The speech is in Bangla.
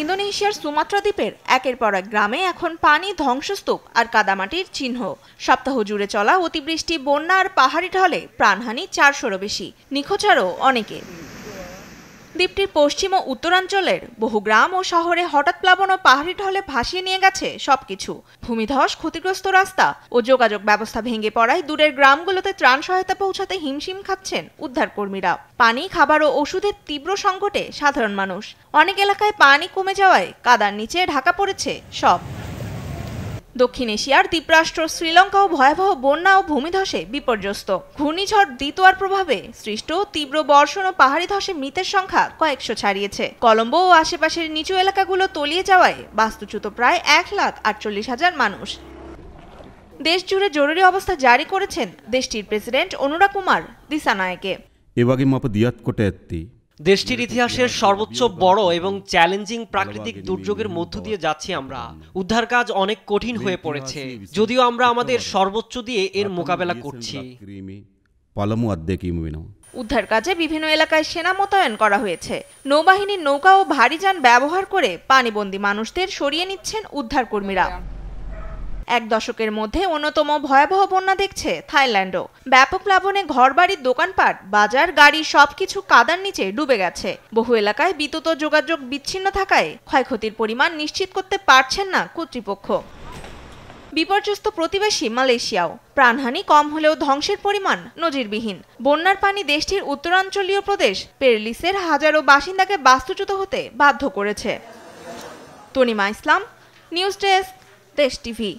ইন্দোনেশিয়ার সুমাত্রা দ্বীপের একের পর এক গ্রামে এখন পানি, ধ্বংসস্তূপ আর কাদামাটির চিহ্ন। সপ্তাহ জুড়ে চলা অতিবৃষ্টি, বন্যা আর পাহাড়ি ঢলে প্রাণহানি 400-রও বেশি, নিখোঁজ আরও অনেকে। দ্বীপটির পশ্চিম ও উত্তরাঞ্চলের বহু গ্রাম ও শহরে হঠাৎ প্লাবন ও পাহাড়ি ঢলে ভাসিয়ে নিয়ে গেছে সবকিছু। ভূমিধস, ক্ষতিগ্রস্ত রাস্তা ও যোগাযোগ ব্যবস্থা ভেঙে পড়ায় দূরের গ্রামগুলোতে ত্রাণ সহায়তা পৌঁছাতে হিমশিম খাচ্ছেন উদ্ধারকর্মীরা। পানি, খাবার ও ওষুধের তীব্র সংকটে সাধারণ মানুষ। অনেক এলাকায় পানি কমে যাওয়ায় কাদার নিচে ঢাকা পড়েছে সব। দক্ষিণ এশিয়ার দ্বীপরাষ্ট্র শ্রীলঙ্কাও ভয়াবহ বন্যা ও ভূমিধসে বিপর্যস্ত। ঘূর্ণিঝড় দিতোয়ার প্রভাবে সৃষ্ট তীব্র বর্ষণ ও পাহাড়ি ধসে মৃতের সংখ্যা কয়েকশো ছাড়িয়েছে। কলম্বো ও আশেপাশের নিচু এলাকাগুলো তলিয়ে যাওয়ায় বাস্তুচ্যুত প্রায় 1,48,000 মানুষ। দেশ জুড়ে জরুরি অবস্থা জারি করেছেন দেশটির প্রেসিডেন্ট অনুরা কুমার দিসানায়েকে। দেশটির ইতিহাসের সর্বোচ্চ বড় এবং চ্যালেঞ্জিং প্রাকৃতিক দুর্যোগের মধ্য দিয়ে যাচ্ছি আমরা। উদ্ধার কাজ অনেক কঠিন হয়ে পড়েছে, যদিও আমরা আমাদের সর্বোচ্চ দিয়ে এর মোকাবেলা করছি। উদ্ধার কাজে বিভিন্ন এলাকায় সেনা মোতায়েন করা হয়েছে। নৌবাহিনীর নৌকা ও ভারী যান ব্যবহার করে পানিবন্দী মানুষদের সরিয়ে নিচ্ছেন উদ্ধারকর্মীরা। এক দশকের মধ্যে অন্যতম ভয়াবহ বন্যা দেখছে থাইল্যান্ডও। ব্যাপক প্লাবনে ঘরবাড়ির, দোকানপাট, বাজার, গাড়ি সবকিছু কাদার নিচে ডুবে গেছে। বহু এলাকায় বিদ্যুৎ ও যোগাযোগ বিচ্ছিন্ন থাকায় ক্ষয়ক্ষতির পরিমাণ নিশ্চিত করতে পারছেন না কর্তৃপক্ষ। বিপর্যস্ত প্রতিবেশী মালয়েশিয়াও। প্রাণহানি কম হলেও ধ্বংসের পরিমাণ নজিরবিহীন। বন্যার পানি দেশটির উত্তরাঞ্চলীয় প্রদেশ পেরলিসের হাজারো বাসিন্দাকে বাস্তুচ্যুত হতে বাধ্য করেছে। তনিমা ইসলাম, নিউজ ডেস্ক, দেশ টিভি।